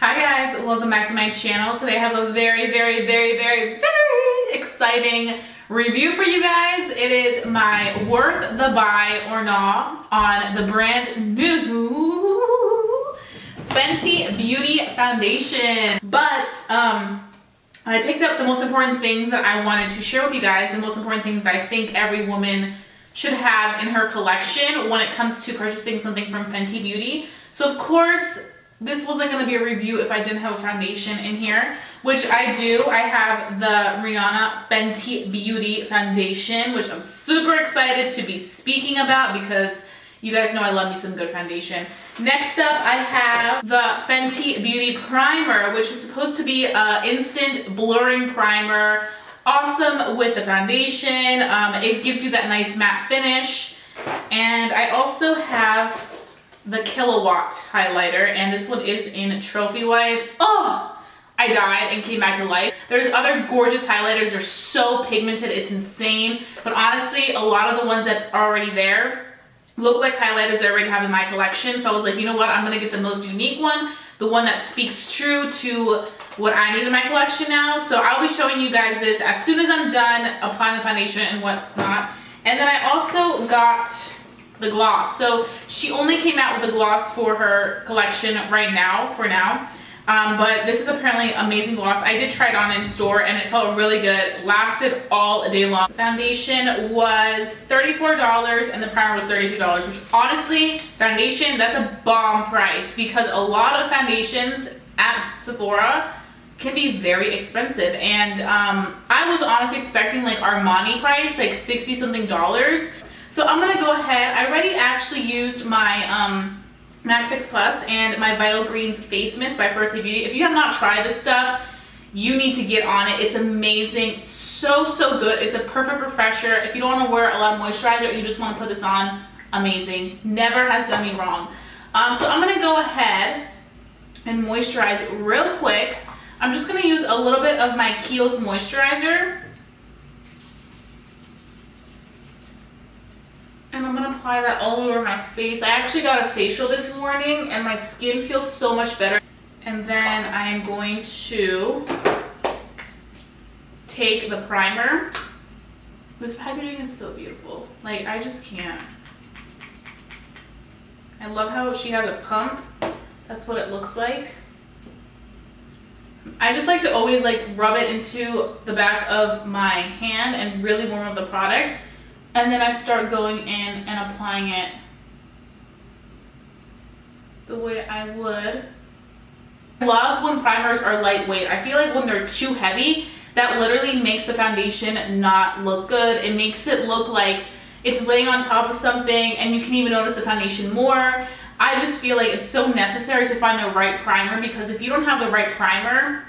Hi guys, welcome back to my channel. Today I have a very exciting review for you guys. It is my Worth the Buy or NAW on the brand new Fenty Beauty foundation. But I picked up the most important things that I wanted to share with you guys, the most important things that I think every woman should have in her collection when it comes to purchasing something from Fenty Beauty. So of course, this wasn't going to be a review if I didn't have a foundation in here, which I do. I have the Rihanna Fenty Beauty foundation, which I'm super excited to be speaking about because you guys know I love me some good foundation. Next up, I have the Fenty Beauty primer, which is supposed to be an instant blurring primer. Awesome with the foundation. It gives you that nice matte finish. And I also have the KILLAWATT highlighter, and this one is in Trophy Wife. Oh, I died and came back to life. There's other gorgeous highlighters. They're so pigmented, it's insane. But honestly, a lot of the ones that are already there look like highlighters that I already have in my collection. So I was like, you know what? I'm gonna get the most unique one, the one that speaks true to what I need in my collection now. So I'll be showing you guys this as soon as I'm done applying the foundation and whatnot. And then I also got the gloss. So she only came out with the gloss for her collection right now, for now. But this is apparently amazing gloss. I did try it on in store and it felt really good. Lasted all day long. The foundation was $34 and the primer was $32, which honestly, foundation, that's a bomb price because a lot of foundations at Sephora can be very expensive. And I was honestly expecting like Armani price, like 60 something dollars. So I'm gonna go ahead. I already actually used my MAC Fix Plus and my Vital Greens Face Mist by Fenty Beauty. If you have not tried this stuff, you need to get on it. It's amazing, so good. It's a perfect refresher. If you don't want to wear a lot of moisturizer, you just want to put this on, amazing. Never has done me wrong. So I'm gonna go ahead and moisturize it real quick. I'm just gonna use a little bit of my Kiehl's moisturizer. And I'm gonna apply that all over my face. I actually got a facial this morning and my skin feels so much better. And then I am going to take the primer. This packaging is so beautiful. Like, I just can't. I love how she has a pump. That's what it looks like. I just like to always like rub it into the back of my hand and really warm up the product. And then I start going in and applying it the way I would. I love when primers are lightweight. I feel like when they're too heavy, that literally makes the foundation not look good. It makes it look like it's laying on top of something and you can even notice the foundation more. I just feel like it's so necessary to find the right primer because if you don't have the right primer,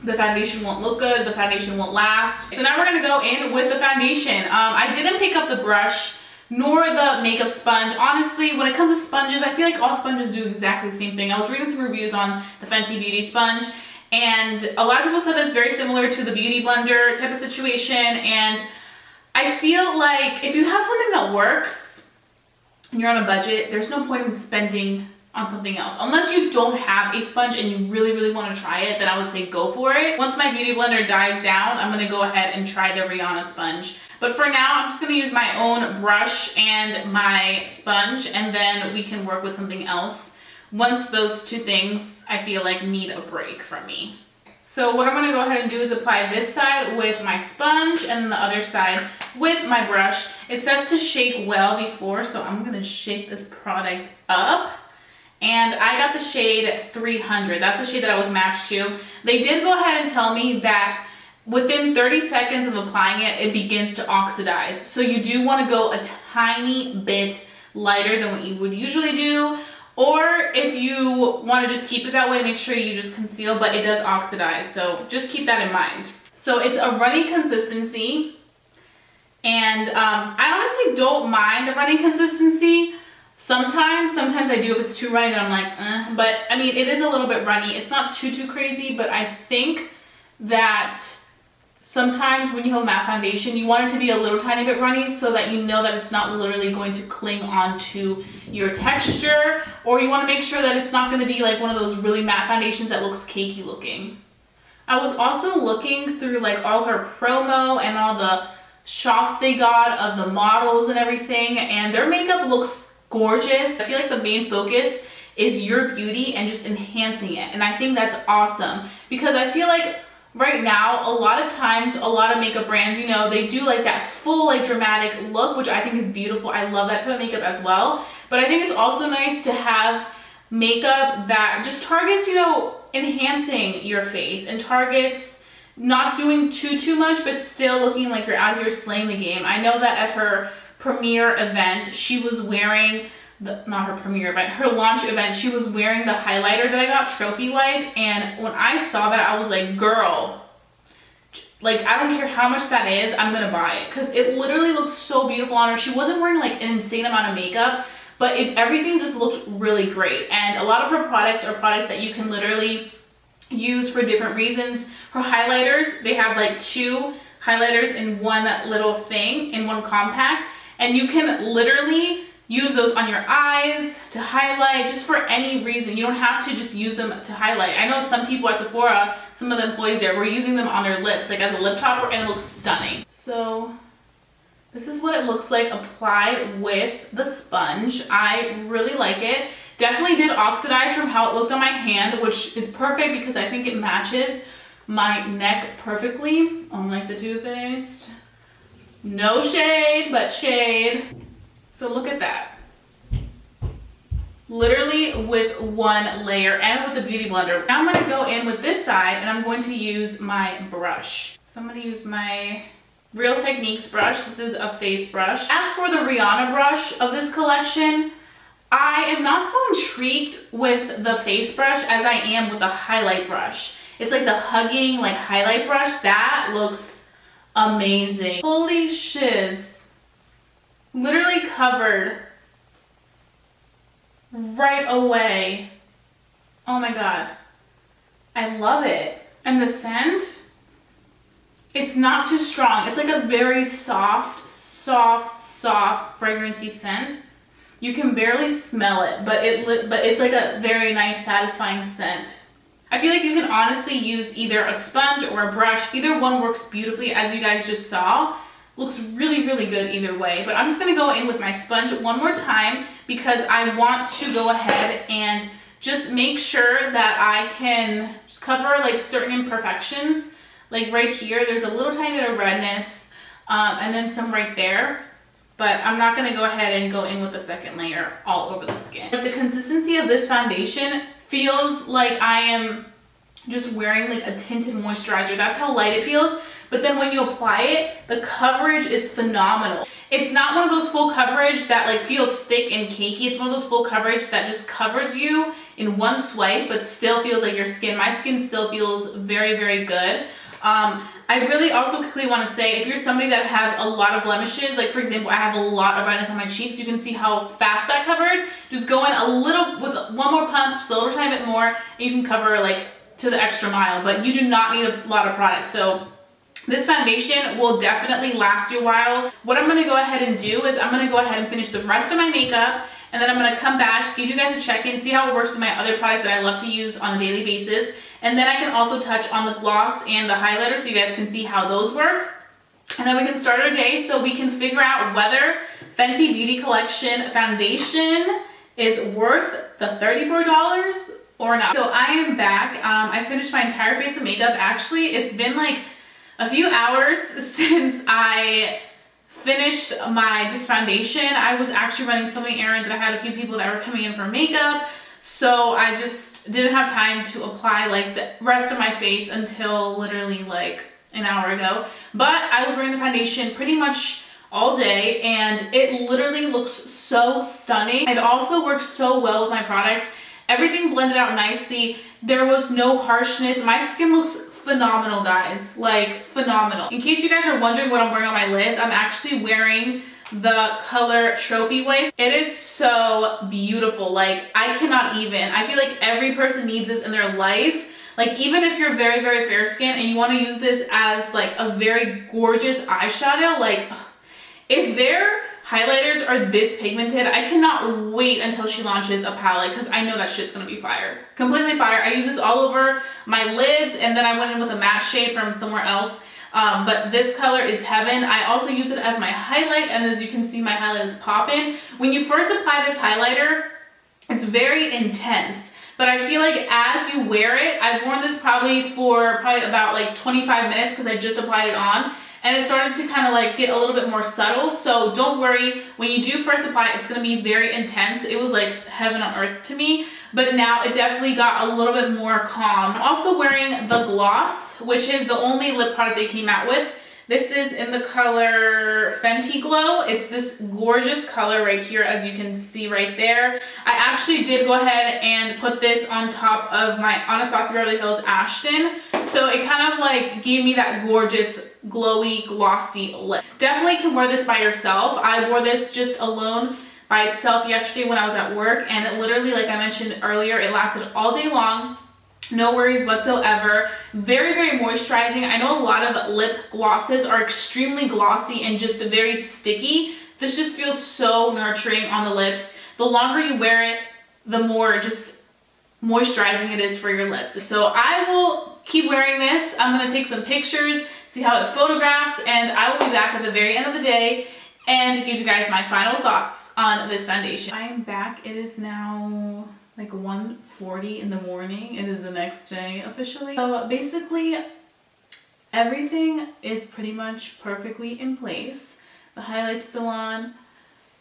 the foundation won't look good, the foundation won't last. So now we're gonna go in with the foundation. I didn't pick up the brush nor the makeup sponge. Honestly, when it comes to sponges, I feel like all sponges do exactly the same thing. I was reading some reviews on the Fenty Beauty sponge and a lot of people said that it's very similar to the Beauty Blender type of situation, and I feel like if you have something that works and you're on a budget, there's no point in spending on something else. Unless you don't have a sponge and you really want to try it, then I would say go for it. Once my Beauty Blender dies down, I'm gonna go ahead and try the Rihanna sponge. But for now, I'm just gonna use my own brush and my sponge, and then we can work with something else once those two things I feel like need a break from me. So what I'm gonna go ahead and do is apply this side with my sponge and the other side with my brush. It says to shake well before, so I'm gonna shake this product up. And I got the shade 300. That's the shade that I was matched to. They did go ahead and tell me that within 30 seconds of applying it, it begins to oxidize. So you do want to go a tiny bit lighter than what you would usually do. Or if you want to just keep it that way, make sure you just conceal, but it does oxidize. So just keep that in mind. So it's a runny consistency. And I honestly don't mind the runny consistency. Sometimes I do if it's too runny, then I'm like, but I mean, it is a little bit runny. It's not too crazy, but I think that sometimes when you have matte foundation, you want it to be a little tiny bit runny so that you know that it's not literally going to cling onto your texture, or you want to make sure that it's not going to be like one of those really matte foundations that looks cakey looking. I was also looking through like all her promo and all the shots they got of the models and everything, and their makeup looks gorgeous. I feel like the main focus is your beauty and just enhancing it, and I think that's awesome, because I feel like right now, a lot of times, a lot of makeup brands, you know, they do like that full like dramatic look, which I think is beautiful. I love that type of makeup as well. But I think it's also nice to have makeup that just targets, you know, enhancing your face and targets not doing too much, but still looking like you're out here slaying the game. I know that at her premiere event, she was wearing not her premiere event, her launch event, she was wearing the highlighter that I got, Trophy Wife, and when I saw that, I was like, girl, like, I don't care how much that is, I'm gonna buy it, because it literally looked so beautiful on her. She wasn't wearing like an insane amount of makeup, but everything just looked really great, and a lot of her products are products that you can literally use for different reasons. Her highlighters, they have like 2 highlighters in one little thing, in one compact, and you can literally use those on your eyes to highlight, just for any reason. You don't have to just use them to highlight. I know some people at Sephora, some of the employees there, were using them on their lips, like as a lip topper, and it looks stunning. So this is what it looks like applied with the sponge. I really like it. Definitely did oxidize from how it looked on my hand, which is perfect because I think it matches my neck perfectly, unlike the Too Faced. No shade, but shade. So look at that. Literally with one layer and with the Beauty Blender. Now I'm going to go in with this side and I'm going to use my brush. So I'm going to use my Real Techniques brush. This is a face brush. As for the Rihanna brush of this collection, I am not so intrigued with the face brush as I am with the highlight brush. It's like the hugging, like highlight brush. That looks amazing. Holy shiz. Literally covered right away. Oh my god. I love it. And the scent, it's not too strong. It's like a very soft fragrancy scent. You can barely smell it, but it's like a very nice, satisfying scent. I feel like you can honestly use either a sponge or a brush. Either one works beautifully, as you guys just saw. Looks really good either way, but I'm just gonna go in with my sponge one more time because I want to go ahead and just make sure that I can just cover like certain imperfections. Like right here, there's a little tiny bit of redness, and then some right there, but I'm not gonna go ahead and go in with the second layer all over the skin. Like the consistency of this foundation feels like I am just wearing like a tinted moisturizer. That's how light it feels. But then when you apply it, the coverage is phenomenal. It's not one of those full coverage that like feels thick and cakey. It's one of those full coverage that just covers you in one swipe, but still feels like your skin. My skin still feels very good. I really also quickly want to say, if you're somebody that has a lot of blemishes, like for example, I have a lot of redness on my cheeks, you can see how fast that covered. Just go in a little, with one more pump, just a little tiny bit more, and you can cover like to the extra mile, but you do not need a lot of product. So this foundation will definitely last you a while. What I'm gonna go ahead and do is I'm gonna go ahead and finish the rest of my makeup, and then I'm gonna come back, give you guys a check-in, see how it works with my other products that I love to use on a daily basis. And then I can also touch on the gloss and the highlighter so you guys can see how those work. And then we can start our day so we can figure out whether Fenty Beauty Collection foundation is worth the $34 or not. So I am back. I finished my entire face of makeup. Actually, it's been like a few hours since I finished my just foundation. I was actually running so many errands that I had a few people that were coming in for makeup. So I just didn't have time to apply like the rest of my face until literally like an hour ago. But I was wearing the foundation pretty much all day and it literally looks so stunning. It also works so well with my products. Everything blended out nicely. There was no harshness. My skin looks phenomenal, guys, like phenomenal. In case you guys are wondering what I'm wearing on my lids, I'm actually wearing the color Trophy Wife. It is so beautiful. Like I cannot even, I feel like every person needs this in their life. Like even if you're very, very fair skin and you want to use this as like a very gorgeous eyeshadow, like if their highlighters are this pigmented, I cannot wait until she launches a palette because I know that shit's gonna be fire. Completely fire. I use this all over my lids, and then I went in with a matte shade from somewhere else. But this color is heaven. I also use it as my highlight, and as you can see, my highlight is popping. When you first apply this highlighter, it's very intense. But I feel like as you wear it, I've worn this probably about like 25 minutes because I just applied it on. And it started to kind of like get a little bit more subtle. So don't worry, when you do first apply, it's gonna be very intense. It was like heaven on earth to me, but now it definitely got a little bit more calm. I'm also wearing the gloss, which is the only lip product they came out with. This is in the color Fenty Glow. It's this gorgeous color right here, as you can see right there. I actually did go ahead and put this on top of my Anastasia Beverly Hills Ashton. So it kind of like gave me that gorgeous, glowy, glossy lip. Definitely can wear this by yourself. I wore this just alone by itself yesterday when I was at work, and it literally, like I mentioned earlier, it lasted all day long. No worries whatsoever. Very, very moisturizing. I know a lot of lip glosses are extremely glossy and just very sticky. This just feels so nurturing on the lips. The longer you wear it, the more just moisturizing it is for your lips. So I will keep wearing this. I'm gonna take some pictures, see how it photographs, and I will be back at the very end of the day and give you guys my final thoughts on this foundation. I am back. It is now like 1:40 in the morning. It is the next day officially. So basically everything is pretty much perfectly in place. The highlight's still on,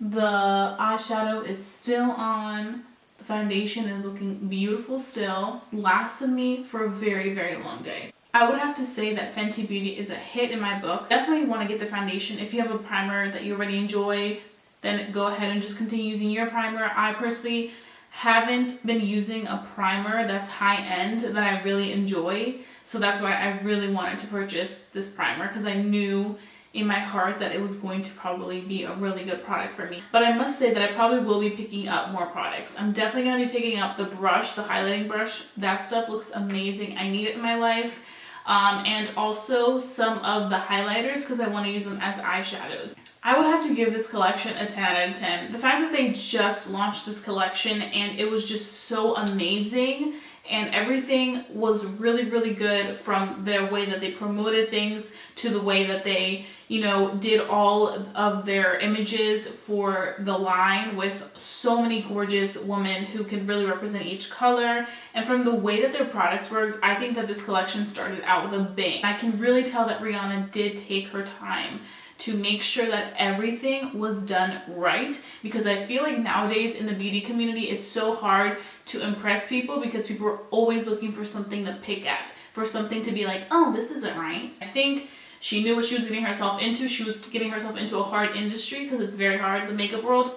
the eyeshadow is still on, the foundation is looking beautiful still, lasted me for a very, very long day. I would have to say that Fenty Beauty is a hit in my book. Definitely want to get the foundation. If you have a primer that you already enjoy, then go ahead and just continue using your primer. I personally haven't been using a primer that's high-end that I really enjoy, so that's why I really wanted to purchase this primer, because I knew in my heart that it was going to probably be a really good product for me. But I must say that I probably will be picking up more products. I'm definitely going to be picking up the brush, the highlighting brush. That stuff looks amazing. I need it in my life. And also some of the highlighters because I want to use them as eyeshadows. I would have to give this collection a 10 out of 10. The fact that they just launched this collection and it was just so amazing, and everything was really, really good, from their way that they promoted things to the way that they, you know, did all of their images for the line with so many gorgeous women who can really represent each color. And from the way that their products were, I think that this collection started out with a bang. I can really tell that Rihanna did take her time to make sure that everything was done right, because I feel like nowadays in the beauty community it's so hard to impress people because people are always looking for something to pick at, for something to be like, oh, this isn't right. I think she knew what she was getting herself into. She was getting herself into a hard industry because it's very hard, the makeup world,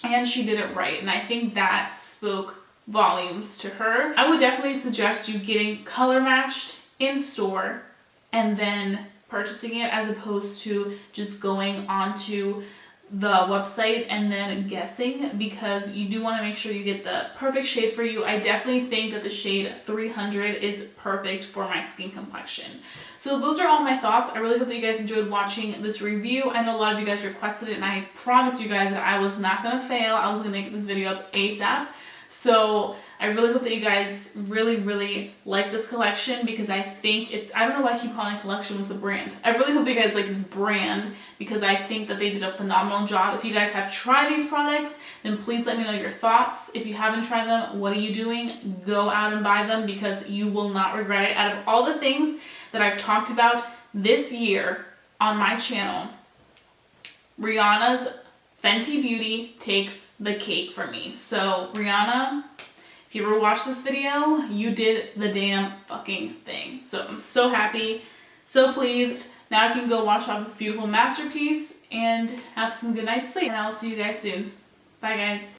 and she did it right, and I think that spoke volumes to her. I would definitely suggest you getting color matched in store and then purchasing it, as opposed to just going onto the website and then guessing, because you do want to make sure you get the perfect shade for you. I definitely think that the shade 300 is perfect for my skin complexion. So those are all my thoughts. I really hope that you guys enjoyed watching this review. I know a lot of you guys requested it, and I promised you guys that I was not going to fail. I was going to make this video up ASAP. So I really hope that you guys really, really like this collection, because I think it's, I don't know why I keep calling it collection, it's a brand. I really hope you guys like this brand, because I think that they did a phenomenal job. If you guys have tried these products, then please let me know your thoughts. If you haven't tried them, what are you doing? Go out and buy them, because you will not regret it. Out of all the things that I've talked about this year on my channel, Rihanna's Fenty Beauty takes the cake for me. So Rihanna, if you ever watched this video, you did the damn fucking thing. So I'm so happy, so pleased. Now I can go wash off this beautiful masterpiece and have some good night's sleep. And I'll see you guys soon. Bye guys.